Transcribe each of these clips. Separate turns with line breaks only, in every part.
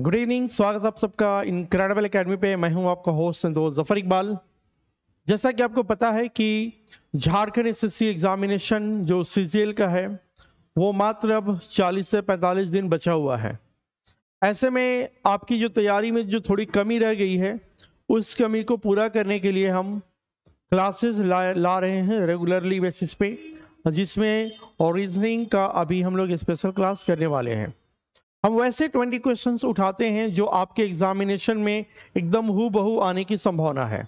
Good evening, स्वागत आप सबका इनक्रेडिबल एकेडमी पे। मैं हूं आपका होस्ट संतोष जफर इकबाल। जैसा कि आपको पता है कि झारखंड एसएससी एग्जामिनेशन जो सीजीएल का है वो मात्र अब 40 से 45 दिन बचा हुआ है। ऐसे में आपकी जो तैयारी में जो थोड़ी कमी रह गई है उस कमी को पूरा करने के लिए हम क्लासेस ला रहे हैं रेगुलरली बेसिस पे, जिसमें रीजनिंग का अभी हम लोग स्पेशल क्लास करने वाले हैं। हम वैसे 20 क्वेश्चंस उठाते हैं जो आपके एग्जामिनेशन में एकदम हूबहू आने की संभावना है।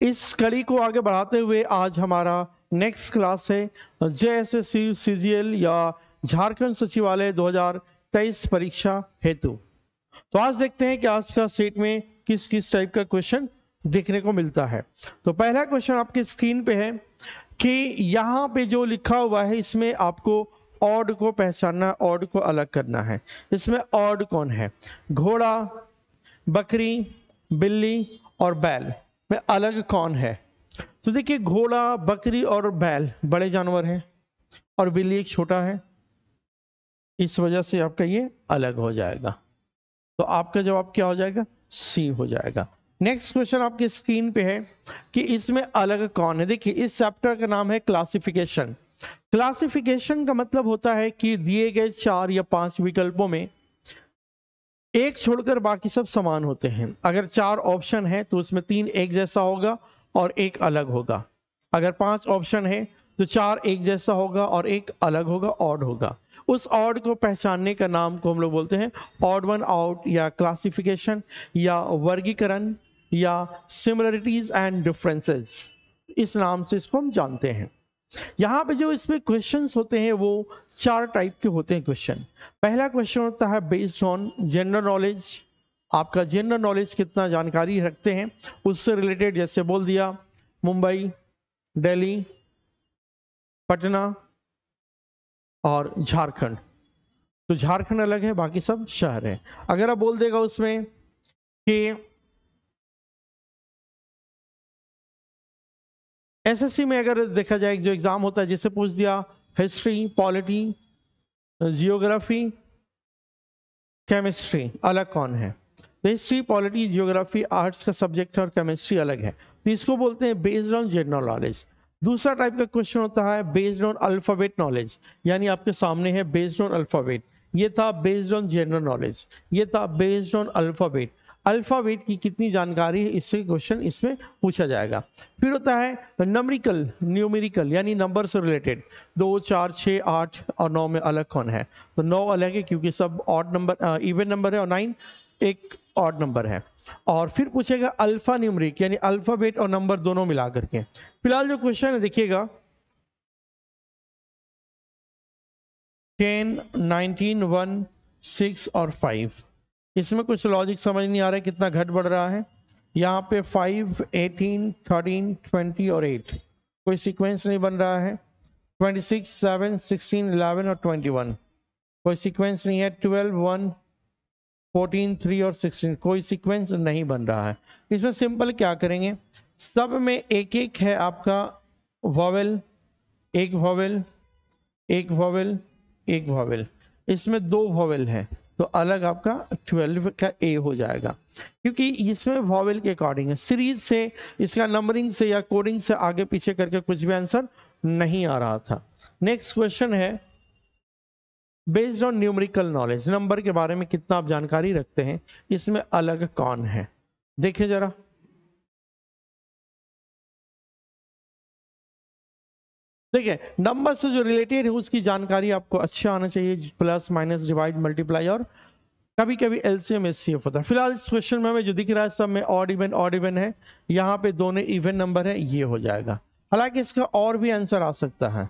इस कड़ी को आगे बढ़ाते हुए आज हमारा नेक्स्ट क्लास है जेएसएससी सीजीएल या झारखंड सचिवालय 2023 परीक्षा हेतु। तो आज देखते हैं कि आज का सेट में किस किस टाइप का क्वेश्चन देखने को मिलता है। तो पहला क्वेश्चन आपकी स्क्रीन पे है कि यहाँ पे जो लिखा हुआ है इसमें आपको ऑड को पहचानना, ऑड को अलग करना है। इसमें ऑड कौन है? घोड़ा, बकरी, बिल्ली और बैल में अलग कौन है? तो देखिए, घोड़ा, बकरी और बैल बड़े जानवर हैं और बिल्ली एक छोटा है, इस वजह से आपका ये अलग हो जाएगा। तो आपका जवाब क्या हो जाएगा? सी हो जाएगा। नेक्स्ट क्वेश्चन आपकी स्क्रीन पे है कि इसमें अलग कौन है। देखिए, इस चैप्टर का नाम है क्लासिफिकेशन। क्लासिफिकेशन का मतलब होता है कि दिए गए 4 या 5 विकल्पों में एक छोड़कर बाकी सब समान होते हैं। अगर 4 ऑप्शन है तो उसमें 3 एक जैसा होगा और एक अलग होगा। अगर 5 ऑप्शन है तो 4 एक जैसा होगा और एक अलग होगा, ऑड होगा। उस ऑड को पहचानने का नाम को हम लोग बोलते हैं ऑड वन आउट या क्लासिफिकेशन या वर्गीकरण या सिमिलरिटीज एंड डिफरेंसेस, इस नाम से इसको हम जानते हैं। यहाँ पे जो इसमें क्वेश्चंस होते हैं वो 4 टाइप के होते हैं क्वेश्चन। पहला क्वेश्चन होता है बेस्ड ऑन जनरल नॉलेज। आपका जनरल नॉलेज कितना जानकारी रखते हैं उससे रिलेटेड, जैसे बोल दिया मुंबई, दिल्ली, पटना और झारखंड। तो झारखंड अलग है, बाकी सब शहर है। अगर आप बोल देगा उसमें कि एसएससी में अगर देखा जाए जो एग्जाम होता है, जिसे पूछ दिया हिस्ट्री, पॉलिटी, जियोग्राफी, केमिस्ट्री, अलग कौन है? तो हिस्ट्री, पॉलिटी, जियोग्राफी आर्ट्स का सब्जेक्ट है और केमिस्ट्री अलग है, तो इसको बोलते हैं बेस्ड ऑन जनरल नॉलेज। दूसरा टाइप का क्वेश्चन होता है बेस्ड ऑन अल्फाबेट नॉलेज, यानी आपके सामने है बेस्ड ऑन अल्फाबेट। ये था बेस्ड ऑन जनरल नॉलेज, ये था बेस्ड ऑन अल्फाबेट। अल्फाबेट की कितनी जानकारी है इससे क्वेश्चन इसमें पूछा जाएगा। फिर होता है नंबरिकल, न्यूमेरिकल, यानी नंबर से रिलेटेड। 2, 4, 6, 8 और 9 में अलग कौन है? तो 9 अलग है क्योंकि सब ऑड नंबर, इवन नंबर है, और 9 एक ऑड नंबर है। और फिर पूछेगा अल्फा न्यूमेरिक, यानी अल्फाबेट और नंबर दोनों मिला करके। फिलहाल जो क्वेश्चन है देखिएगा 10, 19, 1, 6 और 5। इसमें कुछ लॉजिक समझ नहीं आ रहा है, कितना घट बढ़ रहा है। यहाँ पे 5, 18, 13, 20 और 8 कोई सीक्वेंस नहीं बन रहा है। 26, 7, 16, 11 और 21 कोई सीक्वेंस नहीं है। 12, 1, 14, 3 और 16 कोई सीक्वेंस नहीं बन रहा है। इसमें सिंपल क्या करेंगे, सब में एक एक है आपका वॉवेल, एक वॉवेल, एक वॉवेल, एक वॉवेल। इसमें 2 वॉवेल है तो अलग आपका 12 का ए हो जाएगा, क्योंकि इसमें वॉवेल के अकॉर्डिंग है। सीरीज से, इसका नंबरिंग से या कोडिंग से आगे पीछे करके कुछ भी आंसर नहीं आ रहा था। नेक्स्ट क्वेश्चन है based on numerical knowledge, number के बारे में कितना आप जानकारी रखते हैं, इसमें अलग कौन है? देखिए जरा, देखिए नंबर से जो रिलेटेड है उसकी जानकारी आपको अच्छा आना चाहिए। प्लस, माइनस, डिवाइड, मल्टीप्लाई और कभी कभी एलसीएम एचसीएफ होता है। फिलहाल इस क्वेश्चन में हमें जो दिख रहा है सब में ऑड इवन है, यहाँ पे दोनों इवन नंबर है, ये हो जाएगा। हालांकि इसका और भी आंसर आ सकता है,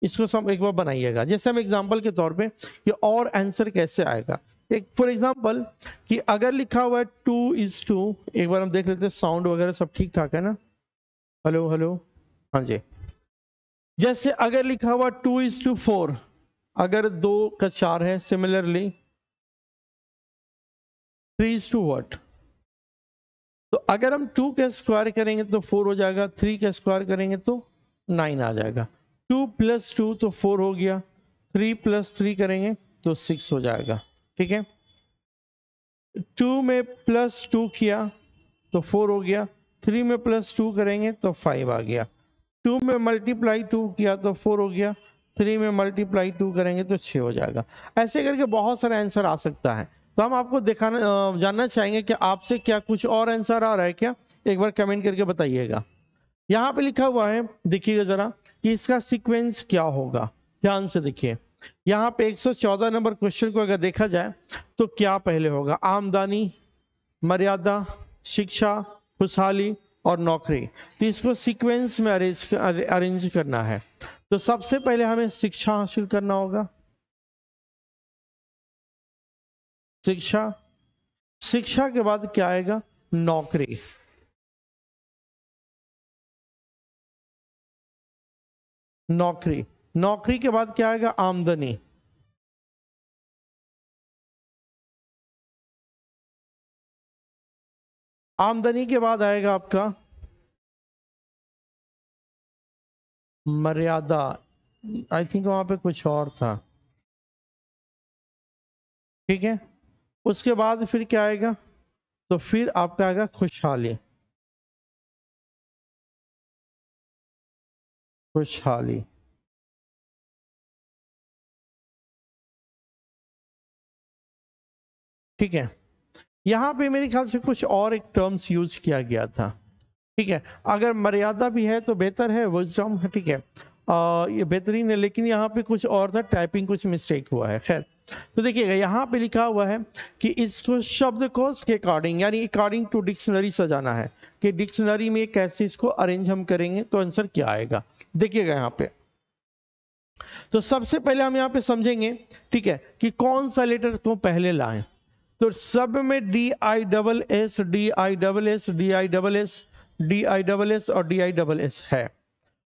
इसको सब एक बार बनाइएगा। जैसे हम एग्जांपल के तौर पे कि और आंसर कैसे आएगा, एक फॉर एग्जांपल कि अगर लिखा हुआ है 2:2, एक बार हम देख लेते हैं साउंड वगैरह सब ठीक ठाक है ना? हेलो हेलो, हाँ जी। जैसे अगर लिखा हुआ 2:4, अगर 2 का 4 है, सिमिलरली 3:what। तो अगर हम 2 का स्क्वायर करेंगे तो 4 हो जाएगा, 3 का स्क्वायर करेंगे तो 9 आ जाएगा। 2 + 2 तो 4 हो गया, 3 + 3 करेंगे तो 6 हो जाएगा। ठीक है, 2 में +2 किया तो 4 हो गया, 3 में +2 करेंगे तो 5 आ गया, 2 में मल्टीप्लाई 2 किया तो 4 हो गया, 3 में मल्टीप्लाई 2 करेंगे तो 6 हो जाएगा। ऐसे करके बहुत सारे आंसर आ सकता है। तो हम आपको दिखाना जानना चाहेंगे कि आपसे क्या कुछ और आंसर आ रहा है क्या, एक बार कमेंट करके बताइएगा। यहाँ पे लिखा हुआ है, देखिएगा जरा कि इसका सीक्वेंस क्या होगा। ध्यान से देखिए, यहाँ पे 114 नंबर क्वेश्चन को अगर देखा जाए तो क्या पहले होगा, आमदनी, मर्यादा, शिक्षा, खुशहाली और नौकरी। तो इसको सीक्वेंस में अरेंज करना है। तो सबसे पहले हमें शिक्षा हासिल करना होगा, शिक्षा, शिक्षा के बाद क्या आएगा, नौकरी, नौकरी, नौकरी के बाद क्या आएगा, आमदनी, आमदनी के बाद आएगा आपका मर्यादा। आई थिंक वहां पे कुछ और था, ठीक है। उसके बाद फिर क्या आएगा, तो फिर आपका आएगा खुशहाली, खुशहाली, ठीक है। यहां पे मेरे ख्याल से कुछ और एक टर्म्स यूज किया गया था, ठीक है। अगर मर्यादा भी है तो बेहतर है, विजडम है, ठीक है, ये बेहतरीन है। लेकिन यहाँ पे कुछ और था, टाइपिंग कुछ मिस्टेक हुआ है, खैर। तो देखिएगा यहाँ पे लिखा हुआ है कि इसको शब्दकोश के अकॉर्डिंग, यानी अकॉर्डिंग टू डिक्शनरी सजाना है, कि डिक्शनरी में कैसे इसको अरेंज हम करेंगे तो आंसर क्या आएगा। देखिएगा यहाँ पे, तो सबसे पहले हम यहाँ पे समझेंगे, ठीक है, कि कौन सा लेटर को पहले लाएं। तो सब में DISS, DISS, DISS, DISS और DISS है।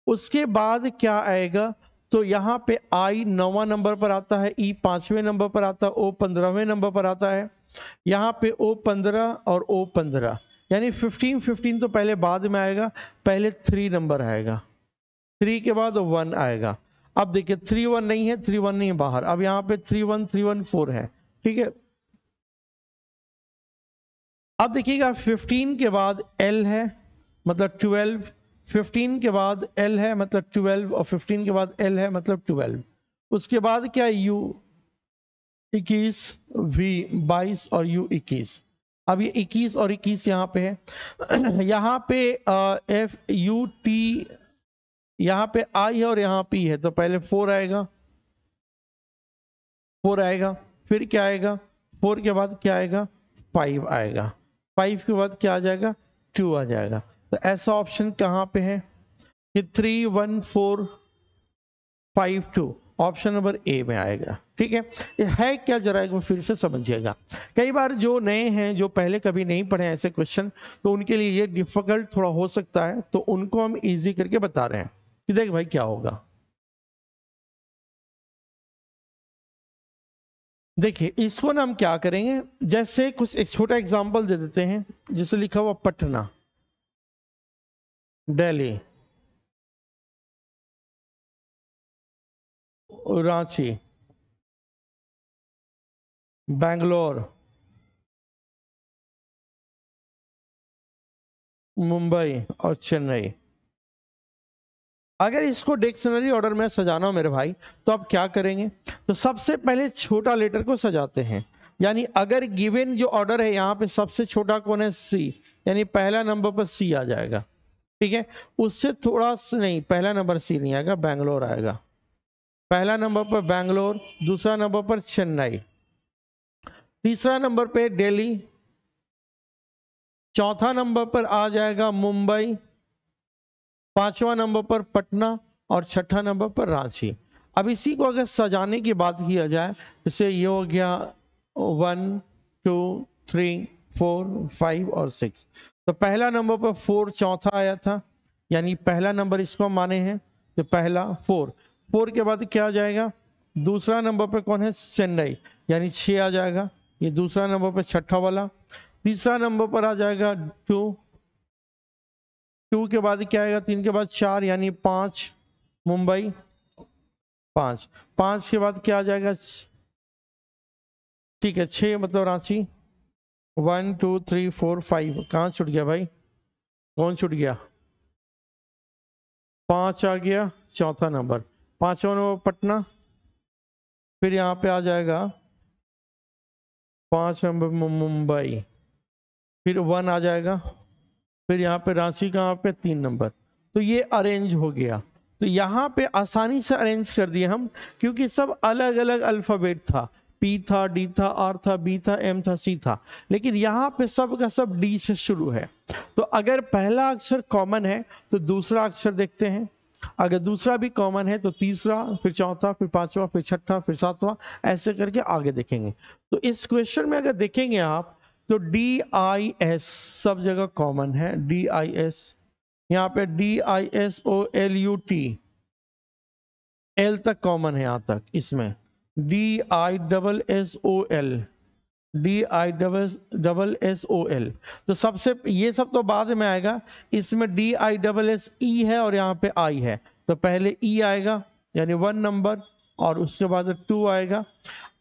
उसके बाद क्या आएगा, तो यहाँ पे I 9वां नंबर पर आता है, E 5वें नंबर पर आता है, O 15वें नंबर पर आता है। यहाँ पे O 15 और O 15, यानी 15 तो पहले बाद में आएगा, पहले 3 नंबर आएगा, 3 के बाद 1 आएगा। अब देखिए 3 1 नहीं है, 3 1 नहीं है बाहर, अब यहाँ पे 3 1 3 1 4 है, ठीक है। अब देखिएगा 15 के बाद L है, मतलब 12, 15 के बाद L है मतलब 12, और 15 के बाद L है मतलब 12। उसके बाद क्या, U 21, V 22 और U 21। अब ये 21 और 21 यहाँ पे है। यहाँ पे F U T, यहाँ पे I है और यहाँ P है, तो पहले 4 आएगा, 4 आएगा, फिर क्या आएगा, 4 के बाद क्या आएगा, 5 आएगा, 5 के बाद क्या आ जाएगा, 2 आ जाएगा। तो ऐसा ऑप्शन कहाँ पे है कि 3 1 4 5 2, ऑप्शन नंबर ए में आएगा, ठीक है। ये है क्या, जरा एक बार फिर से समझिएगा। कई बार जो नए हैं, जो पहले कभी नहीं पढ़े ऐसे क्वेश्चन, तो उनके लिए ये डिफिकल्ट थोड़ा हो सकता है, तो उनको हम इजी करके बता रहे हैं कि देख भाई क्या होगा। देखिए इसको ना हम क्या करेंगे, जैसे कुछ एक छोटा एग्जांपल दे देते हैं, जैसे लिखा हुआ पटना, दिल्ली, रांची, बैंगलोर, मुंबई और चेन्नई। अगर इसको डिक्शनरी ऑर्डर में सजाना हो मेरे भाई, तो आप क्या करेंगे, तो सबसे पहले छोटा लेटर को सजाते हैं। यानी अगर गिवन जो ऑर्डर है, यहाँ पे सबसे छोटा कौन है, सी, यानी पहला नंबर पर सी आ जाएगा, ठीक है। उससे थोड़ा सा नहीं, पहला नंबर सी नहीं आएगा, बैंगलोर आएगा, पहला नंबर पर बैंगलोर, दूसरा नंबर पर चेन्नई, तीसरा नंबर पे दिल्ली, चौथा नंबर पर आ जाएगा मुंबई, पांचवा नंबर पर पटना और छठा नंबर पर रांची। अब इसी को अगर सजाने की बात किया जाए, जैसे ये हो गया 1 2 3 4 5 और 6, तो पहला नंबर पर 4 चौथा आया था, यानी पहला नंबर इसको माने हैं, तो पहला 4, 4 के बाद क्या आ जाएगा, दूसरा नंबर पर कौन है, चेन्नई, यानी 6 आ जाएगा, ये दूसरा नंबर पर छठा वाला। तीसरा नंबर पर आ जाएगा 2, 2 के बाद क्या आएगा, 3 के बाद 4, यानी 5 मुंबई, 5, 5 के बाद क्या आ जाएगा, ठीक है 6 मतलब रांची, 1 2 3 4 5 कहाँ छूट गया भाई, कौन छूट गया, 5 आ गया, चौथा नंबर, 5वां नंबर पटना, फिर यहाँ पे आ जाएगा 5 नंबर मुंबई, फिर 1 आ जाएगा, फिर यहाँ पे रांची कहाँ पे 3 नंबर। तो ये अरेंज हो गया। तो यहाँ पे आसानी से अरेंज कर दिए हम, क्योंकि सब अलग अलग अल्फाबेट था, पी था, डी था, आर था, बी था, एम था, सी था, लेकिन यहाँ पे सब का सब डी से शुरू है। तो अगर पहला अक्षर कॉमन है तो दूसरा अक्षर देखते हैं, अगर दूसरा भी कॉमन है तो तीसरा, फिर चौथा, फिर पांचवा, फिर छठा, फिर सातवां, ऐसे करके आगे देखेंगे। तो इस क्वेश्चन में अगर देखेंगे आप तो डी आई एस सब जगह कॉमन है, डी आई एस, यहाँ पे D I S O L U T, L तक कॉमन है यहाँ तक, इसमें D I double S O L, D I double S O L. तो सबसे ये सब तो बाद में आएगा, इसमें D I double S E है और यहाँ पे आई है, तो पहले ई आएगा यानी 1 नंबर, और उसके बाद 2 आएगा।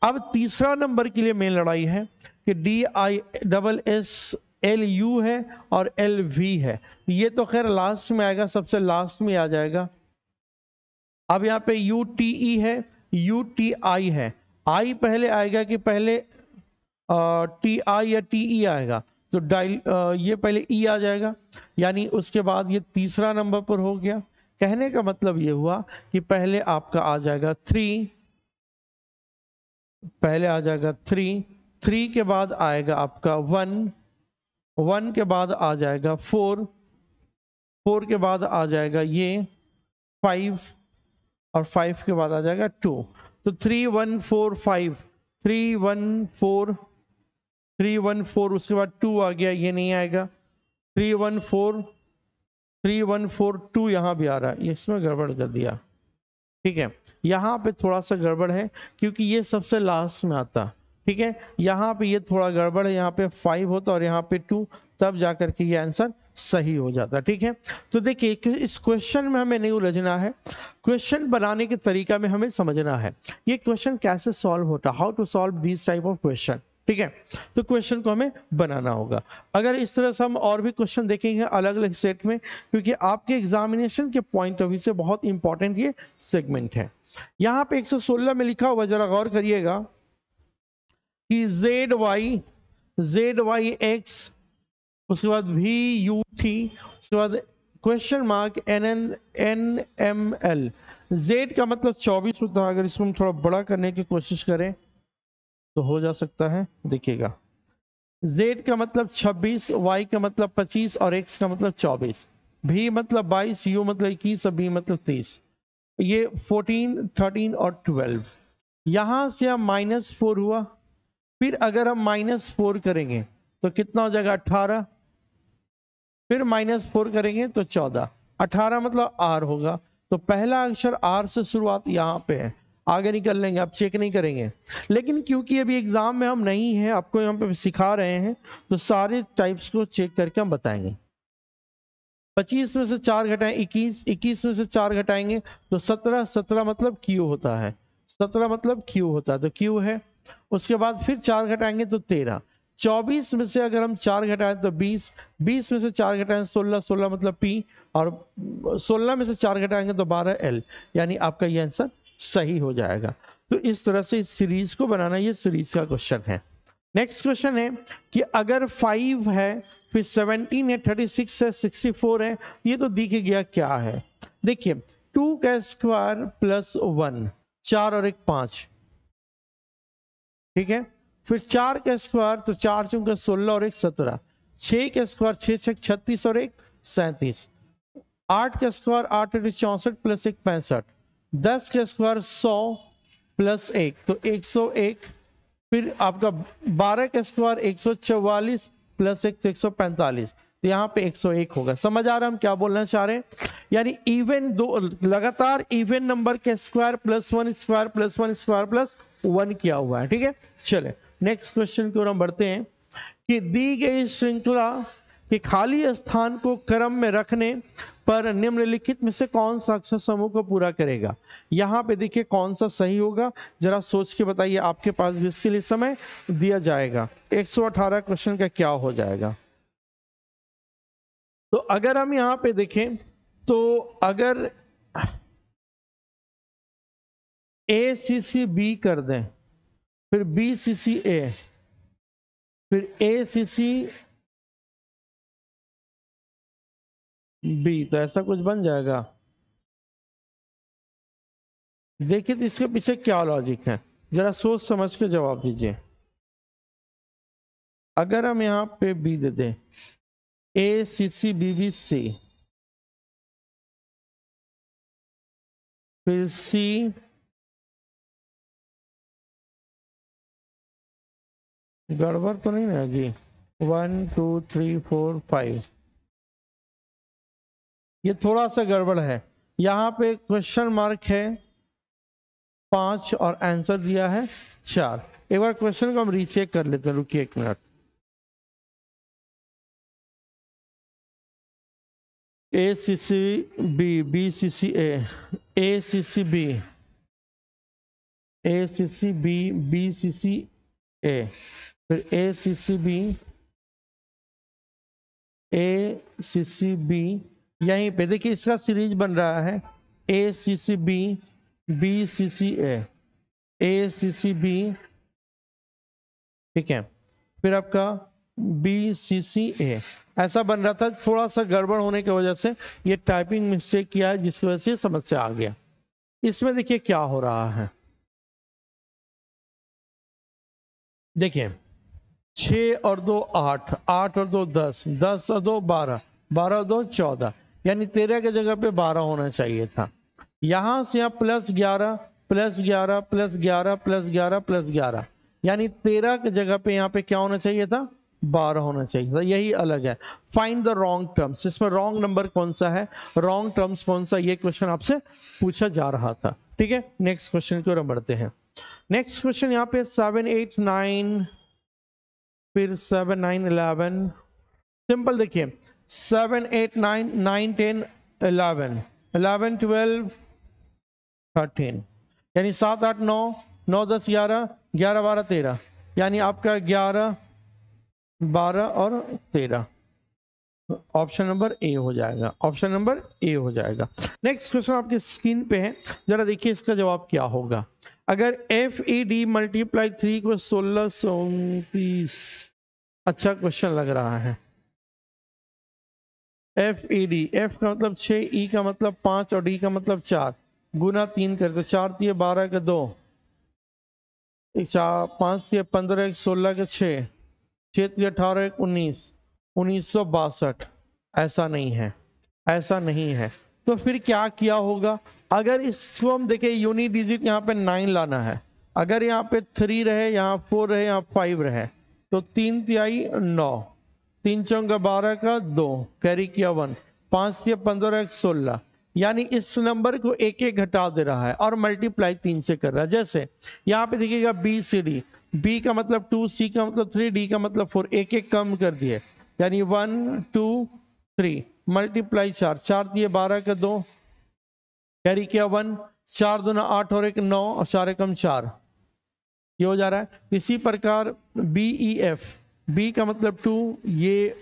अब तीसरा नंबर के लिए मेन लड़ाई है कि D I double S L U है और एल वी है, ये तो खैर लास्ट में आएगा, सबसे लास्ट में आ जाएगा। अब यहाँ पे यू टी ई है, यू टी आई है, आई पहले आएगा कि पहले टी आई या टी ई आएगा, तो ये पहले ई आ जाएगा, यानी उसके बाद ये तीसरा नंबर पर हो गया। कहने का मतलब ये हुआ कि पहले आपका आ जाएगा 3, पहले आ जाएगा 3, 3 के बाद आएगा आपका 1, 1 के बाद आ जाएगा 4, 4 के बाद आ जाएगा ये 5, और 5 के बाद आ जाएगा 2। तो 3 1 4 5, 3 1 4, 3 1 4, उसके बाद 2 आ गया, ये नहीं आएगा, 3 1 4, 3 1 4 2 यहाँ भी आ रहा है, इसमें गड़बड़ कर दिया, ठीक है, यहाँ पे थोड़ा सा गड़बड़ है क्योंकि ये सबसे लास्ट में आता, ठीक है, यहाँ पे ये थोड़ा गड़बड़ है, यहाँ पे 5 होता और यहाँ पे 2, तब जाकर के ये आंसर सही हो जाता, ठीक है। तो देखिए इस क्वेश्चन में हमें नहीं उलझना है, क्वेश्चन बनाने के तरीका में हमें समझना है ये क्वेश्चन कैसे सॉल्व होता, how to solve this type of question, ठीक है। तो क्वेश्चन को हमें बनाना होगा। अगर इस तरह से हम और भी क्वेश्चन देखेंगे अलग अलग सेट में, क्योंकि आपके एग्जामिनेशन के पॉइंट ऑफ व्यू से बहुत इंपॉर्टेंट ये सेगमेंट है। यहाँ पे 116 में लिखा हुआ, जरा गौर करिएगा कि जेड वाई एक्स, उसके बाद वी यू टी, उसके बाद question mark N N N M L. Z का मतलब 24 होता है, अगर इसको हम थोड़ा बड़ा करने की कोशिश करें तो हो जा सकता है, देखिएगा Z का मतलब 26, Y का मतलब 25 और X का मतलब 24, V मतलब 22, U मतलब 21 और B मतलब 30, ये 14 13 और 12। यहां से हम -4 हुआ, फिर अगर हम -4 करेंगे तो कितना हो जाएगा 18, फिर -4 करेंगे तो 14, 18 मतलब R होगा, तो पहला अक्षर R से शुरुआत यहां पे है, आगे निकल लेंगे, आप चेक नहीं करेंगे, लेकिन क्योंकि अभी एग्जाम में हम नहीं हैं, आपको यहाँ पे सिखा रहे हैं, तो सारे टाइप्स को चेक करके हम बताएंगे। 25 में से 4 घटाएं 21, 21 में से 4 घटाएंगे तो 17, 17 मतलब Q होता है, 17 मतलब Q होता है, तो Q है। उसके बाद फिर 4 घटाएंगे तो 13, 24 में से अगर हम 4 घटाएं तो 20, 20 में से 4 घटाएं 16, 16 मतलब P, और 16 में से 4 घटाएंगे तो 12 L, यानी आपका ये आंसर सही हो जाएगा। तो इस तरह से इस सीरीज को बनाना, ये सीरीज का क्वेश्चन है। नेक्स्ट क्वेश्चन है कि अगर 5 है, फिर 17 है, 36 है, 64 है, ये तो दिख गया क्या है। देखिए 2 का स्क्वायर प्लस 1, 4 और 1 5, ठीक है, फिर 4 का स्क्वायर तो 4 चूंकि 16 और 1 17, 6 का स्क्वायर 6 6 36 और 1 37, 8 का स्क्वायर 8 8 64 प्लस 1 65, 10 का स्क्वायर 100 प्लस 1 तो 101, फिर आपका 12 का स्क्वायर 144 प्लस 1 तो 145, तो यहाँ पे 101 होगा। समझ आ रहा है हम क्या बोलना चाह रहे हैं, यानी इवन दो लगातार इवन नंबर के square plus 1 square plus 1 square plus 1 किया हुआ है, ठीक है। चले नेक्स्ट क्वेश्चन की ओर हम बढ़ते हैं कि दी गई श्रृंखला कि खाली स्थान को क्रम में रखने पर निम्नलिखित में से कौन सा अक्षर समूह को पूरा करेगा। यहां पे देखिए कौन सा सही होगा, जरा सोच के बताइए, आपके पास भी इसके लिए समय दिया जाएगा। 118 क्वेश्चन का क्या हो जाएगा। तो अगर हम यहां पे देखें तो अगर ACC-B कर दें, फिर BCC-A, फिर ACC-B, तो ऐसा कुछ बन जाएगा। देखिए तो इसके पीछे क्या लॉजिक है, जरा सोच समझ के जवाब दीजिए। अगर हम यहां पे B दे दें, ACC-BBC, फिर C, गड़बड़ तो नहीं है जी, 1 2 3 4 5, ये थोड़ा सा गड़बड़ है। यहां पे क्वेश्चन मार्क है 5 और आंसर दिया है 4। एक बार क्वेश्चन को हम रीचेक कर लेते हैं, रुकिए 1 minute. ACC-B, BCC-A, ACC-B, ACC-B, BCC-A, फिर ACC-B, ACC-B, यहीं पे देखिए इसका सीरीज बन रहा है ACC-B, BCC-A, ACC-B, ठीक है, फिर आपका BCC-A, ऐसा बन रहा था। थोड़ा सा गड़बड़ होने की वजह से ये टाइपिंग मिस्टेक किया है, जिसकी वजह से समस्या आ गया। इसमें देखिए क्या हो रहा है, देखिए 6 और 2 8, 8 और 2 10, 10 और 2 12, 12 और 2 14, यानी 13 की जगह पे 12 होना चाहिए था। यहां से आप plus 11 plus 11 plus 11 plus 11 plus 11, यानी 13 की जगह पे यहाँ पे क्या होना चाहिए था, 12 होना चाहिए था। यही अलग है। फाइंड द रॉन्ग टर्म्स, इसमें रॉन्ग नंबर कौन सा है, रॉन्ग टर्म्स कौन सा, ये क्वेश्चन आपसे पूछा जा रहा था। ठीक है, नेक्स्ट क्वेश्चन की ओर बढ़ते हैं। नेक्स्ट क्वेश्चन यहाँ पे 7 8 9, फिर 7 9 11, सिंपल देखिए 7 8 9 9 10 11 11 12 13, यानी 7 8 9 9 10 11 11 12 13, यानी आपका 11 12 और 13, ऑप्शन नंबर ए हो जाएगा, ऑप्शन नंबर ए हो जाएगा। नेक्स्ट क्वेश्चन आपकी स्क्रीन पे है, जरा देखिए इसका जवाब क्या होगा। अगर FED मल्टीप्लाई 3 को 1629, अच्छा क्वेश्चन लग रहा है। FED, F का मतलब 6, E का मतलब 5 और D का मतलब 4, गुना 3 कर, तो 4 दिए 12 के 2, 5 दिए 15 के 16 के 6, 6 दिए 18 के 19, 1962। ऐसा नहीं है, ऐसा नहीं है। तो फिर क्या किया होगा, अगर इसको हम देखें यूनिट डिजिट यहाँ पे 9 लाना है, अगर यहाँ पे 3 रहे, यहाँ 4 रहे, यहाँ 5 रहे, तो 3 तिहाई 9, 3 चौका 12 का 2, कैरी किया 1, 5 से 15 16, यानी इस नंबर को एक एक घटा दे रहा है और मल्टीप्लाई 3 से कर रहा है। जैसे यहाँ पे देखिएगा BCD, B का मतलब 2, C का मतलब 3, D का मतलब 4, एक एक कम कर दिए, यानी 1 2 3, मल्टीप्लाई 4, 4 दिए 12 का 2, कैरी किया 1, 4 दूना 8 और 1 9 और 4 एकम 4, ये हो जा रहा है। इसी प्रकार BEF, B का मतलब 2, ये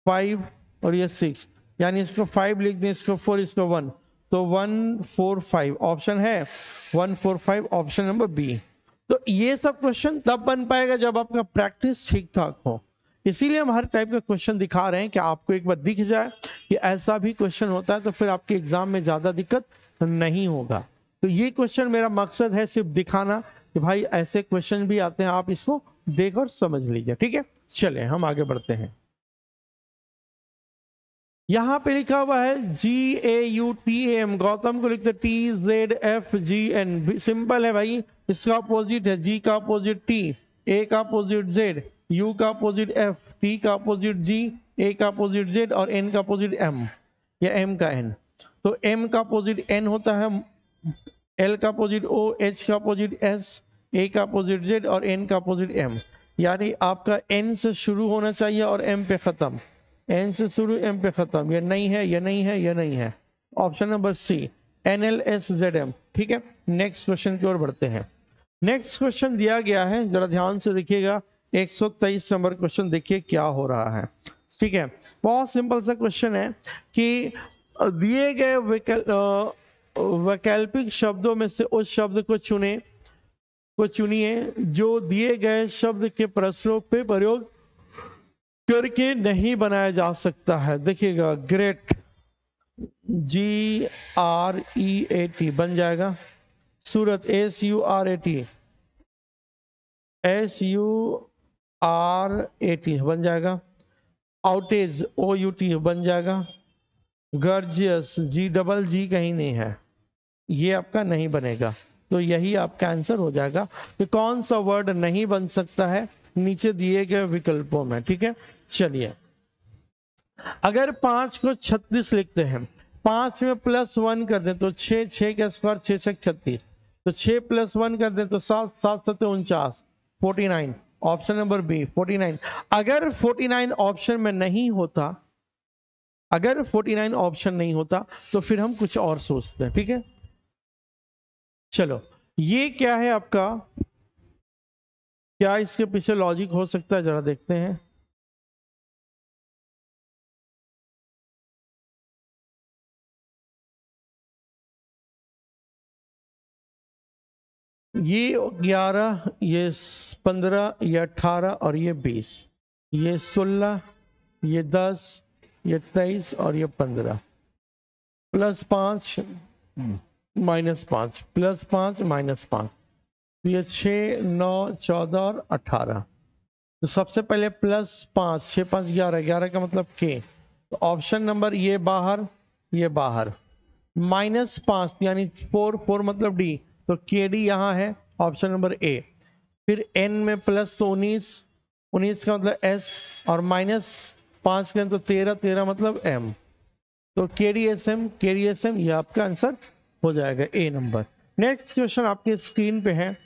5 और ये 6, यानी इसको 5 लिख दें, इसको 4, इसको 1, तो 1 4 5, ऑप्शन है 1 4 5, ऑप्शन नंबर बी। तो ये सब क्वेश्चन तब बन पाएगा जब आपका प्रैक्टिस ठीक ठाक हो, इसीलिए हम हर टाइप का क्वेश्चन दिखा रहे हैं कि आपको एक बार दिख जाए कि ऐसा भी क्वेश्चन होता है, तो फिर आपके एग्जाम में ज्यादा दिक्कत नहीं होगा। तो ये क्वेश्चन मेरा मकसद है सिर्फ दिखाना कि भाई ऐसे क्वेश्चन भी आते हैं, आप इसको देख और समझ लीजिए। ठीक है, चले हम आगे बढ़ते हैं। यहां पे लिखा हुआ है GAUTAM, गौतम को लिखते TZFGN, सिंपल है भाई, इसका अपोजिट है, G का अपोजिट T, A का अपोजिट Z, U का अपोजिट F, T का अपोजिट G, A का अपोजिट Z और N का अपोजिट M या M का N। तो M का अपोजिट N होता है, L का अपोजिट O, H का अपोजिट S, A का अपोजिट Z और N का अपोजिट M, यानी आपका N से शुरू होना चाहिए और M पे खत्म। एन से शुरू एम पे खत्म, ये नहीं है, ये नहीं है, ये नहीं है। Option number C NLSZM। ठीक है, नेक्स्ट क्वेश्चन की ओर बढ़ते हैं। नेक्स्ट क्वेश्चन दिया गया है, जरा ध्यान से देखिएगा। 123 नंबर क्वेश्चन, देखिए क्या हो रहा है। ठीक है, बहुत सिंपल सा क्वेश्चन है कि दिए गए वैकल्पिक शब्दों में से उस शब्द को चुनिए जो दिए गए शब्द के प्रश्नों पे प्रयोग करके नहीं बनाया जा सकता है। देखिएगा, ग्रेट, GREAT बन जाएगा। सूरत, SURAT, SURAT बन जाएगा। आउटेज, OUT बन जाएगा। गर्जियस, G कहीं नहीं है, ये आपका नहीं बनेगा। तो यही आपका आंसर हो जाएगा कि कौन सा वर्ड नहीं बन सकता है नीचे दिए गए विकल्पों में। ठीक है, चलिए, अगर 5 को 36 लिखते हैं, 5 में +1 कर दें तो 6, 6 का स्क्वायर 6 6 36, तो 6 +1 कर दें तो 7, 7 7 49, 49। Option number B 49। अगर 49 ऑप्शन में नहीं होता, अगर 49 ऑप्शन नहीं होता तो फिर हम कुछ और सोचते हैं। ठीक है, चलो, ये क्या है आपका, क्या इसके पीछे लॉजिक हो सकता है, जरा देखते हैं। ये 11, ये 15, ये 18 और ये 20, ये 16, ये 10, ये 23 और ये 15, +5 -5, +5 -5, तो ये 6 9 14 और 18। तो सबसे पहले +5, 6 5 11, 11 का मतलब के, तो ऑप्शन नंबर ये बाहर, ये बाहर। -5 यानी 4, 4 मतलब डी, तो के डी यहाँ है, ऑप्शन नंबर ए। फिर एन में प्लस तो 19, 19 का मतलब एस, और -5 के तो 13, 13 मतलब एम। तो के डी एस एम ये आपका आंसर हो जाएगा, ए नंबर। नेक्स्ट क्वेश्चन आपके स्क्रीन पे है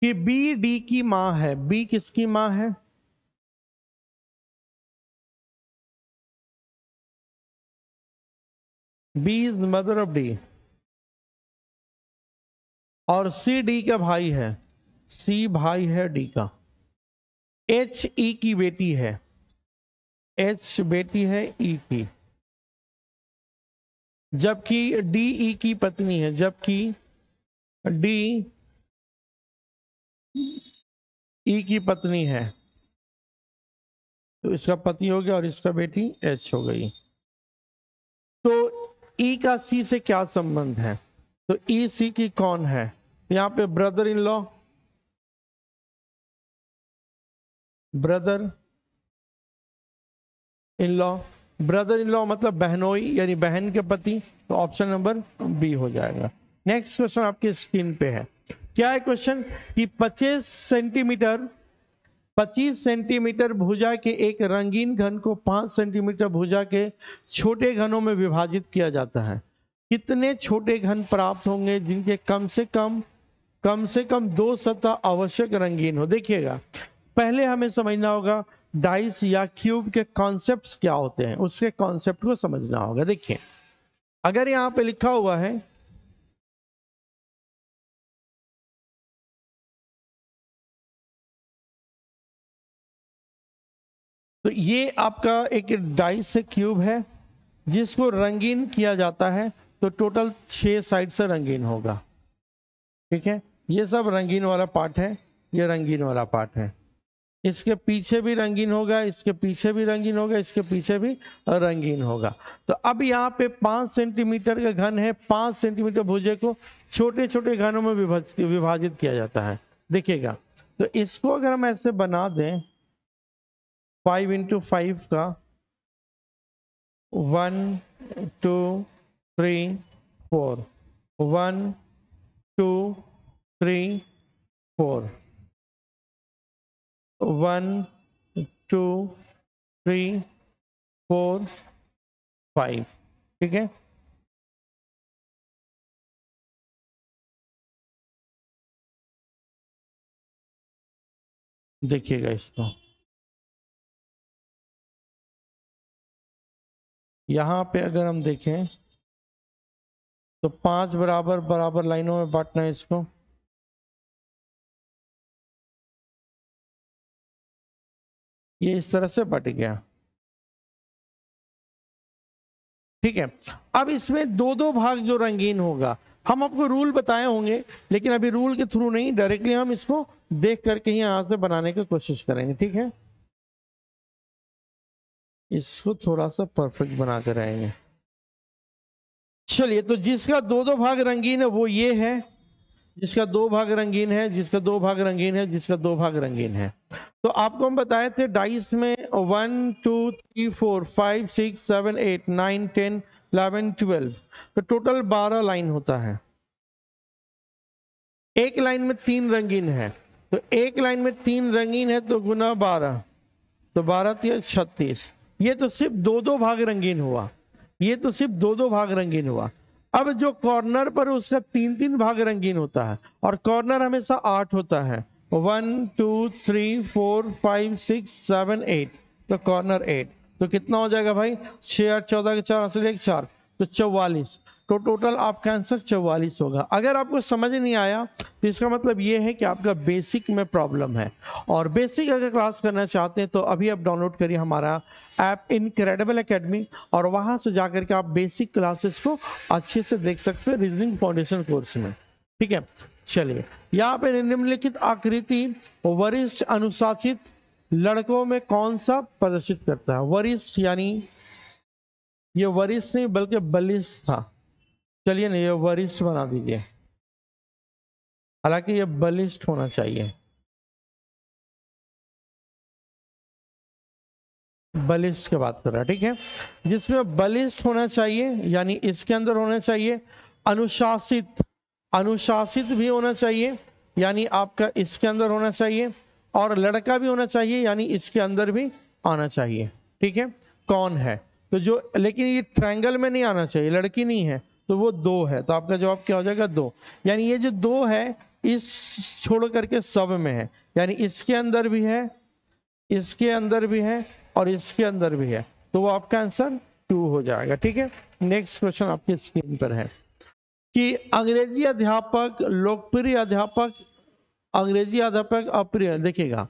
कि बी डी की माँ है। बी किसकी माँ है? B is mother of D. और सी डी का भाई है, सी भाई है डी का। एच ई की बेटी है, एच बेटी है ई की, जबकि डी ई की पत्नी है, जबकि डी ई की पत्नी है। तो इसका पति हो गया और इसका बेटी एच हो गई। तो ई का सी से क्या संबंध है? तो ई सी की कौन है? यहां पे brother in law, brother in law, brother in law मतलब बहनोई यानी बहन के पति। तो ऑप्शन नंबर बी हो जाएगा। नेक्स्ट क्वेश्चन आपकी स्क्रीन पे है। क्या है क्वेश्चन कि 25 सेंटीमीटर भुजा के एक रंगीन घन को 5 सेंटीमीटर भुजा के छोटे घनों में विभाजित किया जाता है। कितने छोटे घन प्राप्त होंगे जिनके कम से कम 2 सतह आवश्यक रंगीन हो? देखिएगा, पहले हमें समझना होगा डाइस या क्यूब के कॉन्सेप्ट्स क्या होते हैं, उसके कॉन्सेप्ट को समझना होगा। देखिए, अगर यहां पे लिखा हुआ है तो ये आपका एक डाइस से क्यूब है जिसको रंगीन किया जाता है, तो टोटल 6 साइड से रंगीन होगा। ठीक है, ये सब रंगीन वाला पार्ट है, ये रंगीन वाला पार्ट है। इसके पीछे भी रंगीन होगा, इसके पीछे भी रंगीन होगा, इसके पीछे भी रंगीन होगा। तो अब यहाँ पे 5 सेंटीमीटर का घन है, 5 सेंटीमीटर भुजे को छोटे छोटे घनों में विभाजित किया जाता है। देखिएगा, तो इसको अगर हम ऐसे बना दें 5 × 5 का 1 2 3 4, 1 2 3 4, 1 2 3 4 5। ठीक है, देखिएगा इसको, यहां पे अगर हम देखें तो 5 बराबर बराबर लाइनों में बांटना है इसको। ये इस तरह से बट गया, ठीक है। अब इसमें दो दो भाग जो रंगीन होगा, हम आपको रूल बताए होंगे, लेकिन अभी रूल के थ्रू नहीं, डायरेक्टली हम इसको देख करके ही यहां से बनाने की कोशिश करेंगे, ठीक है। इसको थोड़ा सा परफेक्ट बना कर आएंगे। चलिए, तो जिसका दो दो भाग रंगीन है वो ये है, जिसका दो भाग रंगीन है, जिसका दो भाग रंगीन है, जिसका दो भाग रंगीन है। तो आपको हम बताए थे डाइस में 1 2 3 4 5 6 7 8 9 10 11 12, तो टोटल 12 लाइन होता है। एक लाइन में 3 रंगीन है, तो एक लाइन में 3 रंगीन है तो गुना 12, तो 12 3 36। ये तो सिर्फ दो दो भाग रंगीन हुआ, ये तो सिर्फ दो दो भाग रंगीन हुआ। अब जो कॉर्नर पर उसका 3 3 भाग रंगीन होता है, और कॉर्नर हमेशा 8 होता है, 1 2 3 4 5 6 7 8, तो कॉर्नर 8, तो कितना हो जाएगा भाई, 6 8 14 के 4 असली 1 4, तो 44। तो टोटल आपका आंसर 44 होगा। अगर आपको समझ नहीं आया तो इसका मतलब ये है कि आपका बेसिक में प्रॉब्लम है। और बेसिक अगर क्लास करना चाहते हैं तो अभी आप डाउनलोड करिए हमारा ऐप इनक्रेडिबल एकेडमी, और वहां से जाकर के आप बेसिक क्लासेस को अच्छे से देख सकते हैं रीजनिंग फाउंडेशन कोर्स में, ठीक है। चलिए, यहाँ पे निम्नलिखित आकृति वरिष्ठ अनुशासित लड़कों में कौन सा प्रदर्शित करता है। वरिष्ठ यानी ये वरिष्ठ नहीं बल्कि बलिष्ठ था। चलिए ना, ये वरिष्ठ बना दीजिए, हालांकि ये बलिष्ठ होना चाहिए, बलिष्ठ की बात कर रहा है, ठीक है। जिसमें बलिष्ठ होना चाहिए यानी इसके अंदर होना चाहिए। अनुशासित, अनुशासित भी होना चाहिए यानी आपका इसके अंदर होना चाहिए। और लड़का भी होना चाहिए यानी इसके अंदर भी आना चाहिए, ठीक है। कौन है, तो जो, लेकिन ये ट्रायंगल में नहीं आना चाहिए, लड़की नहीं है, तो वो 2 है, तो आपका जवाब क्या हो जाएगा 2। यानी ये जो 2 है इस छोड़ करके सब में है, यानी इसके अंदर भी है, इसके अंदर भी है और इसके अंदर भी है, तो वो आपका आंसर 2 हो जाएगा, ठीक है। नेक्स्ट क्वेश्चन आपकी स्क्रीन पर है कि अंग्रेजी अध्यापक लोकप्रिय अध्यापक, अंग्रेजी अध्यापक अप्रिय, देखिएगा,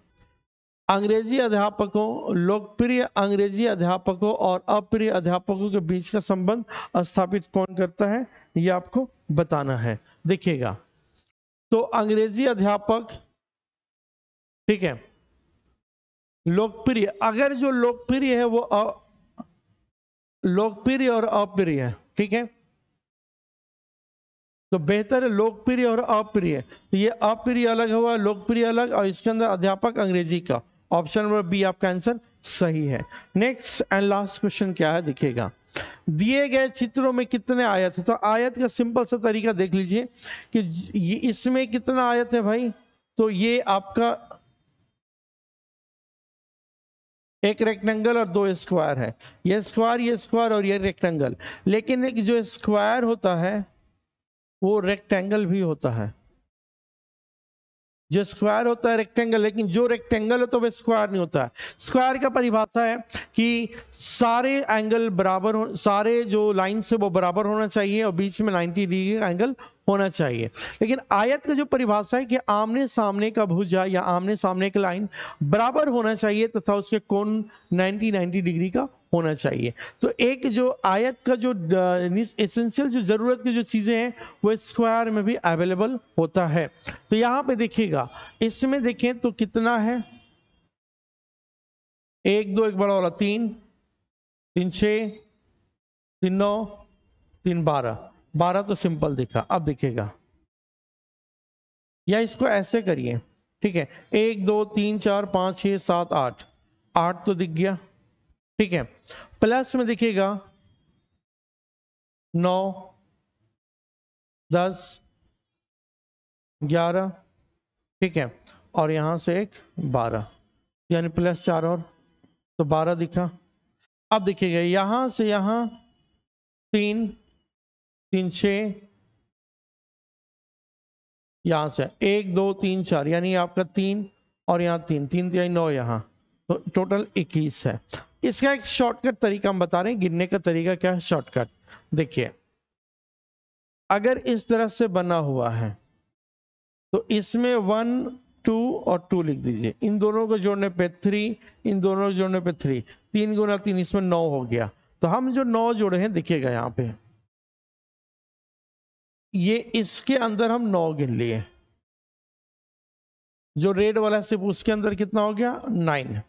अंग्रेजी अध्यापकों, लोकप्रिय अंग्रेजी अध्यापकों और अप्रिय अध्यापकों के बीच का संबंध स्थापित कौन करता है, ये आपको बताना है। देखिएगा, तो अंग्रेजी अध्यापक, ठीक है, लोकप्रिय, अगर जो लोकप्रिय है वो लोकप्रिय और अप्रिय है, ठीक है, तो बेहतर है लोकप्रिय और अप्रिय। तो ये अप्रिय अलग हुआ, लोकप्रिय अलग, और इसके अंदर अध्यापक अंग्रेजी का। ऑप्शन नंबर बी आपका आंसर सही है। नेक्स्ट एंड लास्ट क्वेश्चन क्या है, देखिएगा, दिए गए चित्रों में कितने आयत है। तो आयत का सिंपल सा तरीका देख लीजिए कि इसमें कितना आयत है भाई, तो ये आपका एक रेक्टेंगल और 2 स्क्वायर है, ये स्क्वायर और ये रेक्टेंगल। लेकिन एक जो स्क्वायर होता है वो रेक्टेंगल भी होता है, जो स्क्वायर होता है रेक्टेंगल, लेकिन जो रेक्टेंगल होता है वो स्क्वायर नहीं होता है। स्क्वायर का परिभाषा है कि सारे एंगल बराबर हो, सारे जो लाइन से वो बराबर होना चाहिए और बीच में 90 डिग्री का एंगल होना चाहिए। लेकिन आयत का जो परिभाषा है कि आमने सामने का भुजा या आमने सामने की लाइन बराबर होना चाहिए तथा उसके कोण 90 डिग्री का होना चाहिए। तो एक जो आयत का जो एसेंशियल जो जरूरत की जो चीजें हैं वो स्क्वायर में भी अवेलेबल होता है। तो यहां पे देखिएगा, इसमें देखें तो कितना है, 1 2 एक बड़ा वाला 3 3 6 3 9 3 12, 12 तो सिंपल दिखा। अब देखिएगा, या इसको ऐसे करिए, ठीक है, 1 2 3 4 5 6 7 8, 8 तो दिख गया, ठीक है। प्लस में देखिएगा 9 10 11, ठीक है, और यहां से एक 12, यानी प्लस 4 और, तो 12 दिखा। अब देखिएगा यहां से यहां 3 3 6, यहां से 1 2 3 4, यानी आपका 3 और यहाँ 3 3 9 यहाँ, तो टोटल 21 है। इसका एक शॉर्टकट तरीका हम बता रहे हैं। गिनने का तरीका क्या है, शॉर्टकट देखिए, अगर इस तरह से बना हुआ है तो इसमें 1 2 और 2 लिख दीजिए। इन दोनों को जोड़ने पे 3, इन दोनों को जोड़ने पे 3, 3 गुना 3, इसमें 9 हो गया। तो हम जो 9 जोड़े हैं देखिएगा यहाँ पे, ये इसके अंदर हम 9 गिन लिए, जो रेड वाला सिर्फ उसके अंदर कितना हो गया 9,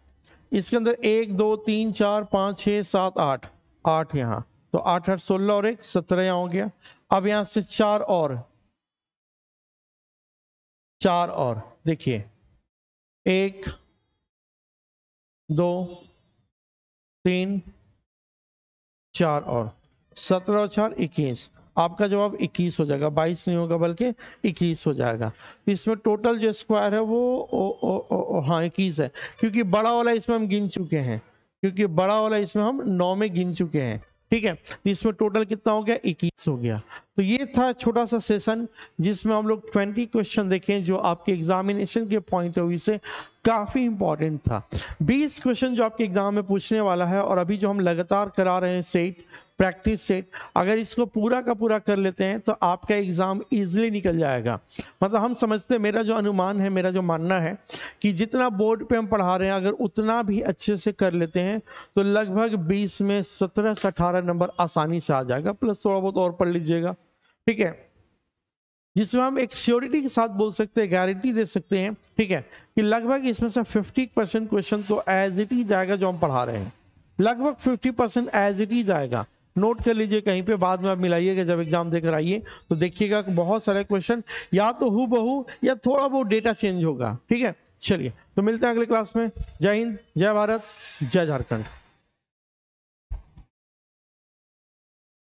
इसके अंदर 1 2 3 4 5 6 7 8, 8 यहाँ, तो 8 8 16 और 1 17 यहाँ हो गया। अब यहां से 4 और देखिए, 1 2 3 4 और 17 और 4 21, आपका जवाब 21 हो जाएगा, 22 नहीं होगा बल्कि 21 हो जाएगा। तो इसमें टोटल जो स्क्वायर है वो हाँ 21 है, क्योंकि बड़ा वाला इसमें हम गिन चुके हैं, क्योंकि बड़ा वाला इसमें हम 9 में गिन चुके हैं। ठीक है, तो इसमें टोटल कितना हो गया 21 हो गया। तो ये था छोटा सा सेशन जिसमें हम लोग 20 क्वेश्चन देखें, जो आपके एग्जामिनेशन के पॉइंट ऑफ व्यू से काफी इंपॉर्टेंट था। 20 क्वेश्चन जो आपके एग्जाम में पूछने वाला है, और अभी जो हम लगातार करा रहे हैं सेट प्रैक्टिस सेट, अगर इसको पूरा का पूरा कर लेते हैं तो आपका एग्जाम इजीली निकल जाएगा। मतलब हम समझते हैं, मेरा जो अनुमान है, मेरा जो मानना है कि जितना बोर्ड पे हम पढ़ा रहे हैं अगर उतना भी अच्छे से कर लेते हैं तो लगभग 20 में 17 से 18 नंबर आसानी से आ जाएगा, प्लस थोड़ा बहुत और पढ़ लीजिएगा। ठीक है, जिसमें हम एक श्योरिटी के साथ बोल सकते हैं, गारंटी दे सकते हैं, ठीक है, कि लगभग इसमें से 50% क्वेश्चन तो एज इट इज आएगा जो हम पढ़ा रहे हैं, लगभग 50% एज इट इज आएगा। नोट कर लीजिए कहीं पे, बाद में आप मिलाइएगा जब एग्जाम देकर आइए तो देखिएगा कि बहुत सारे क्वेश्चन या तो हूबहू या थोड़ा बहुत डेटा चेंज होगा। ठीक है, चलिए तो मिलते हैं अगले क्लास में। जय हिंद, जय भारत, जय झारखंड।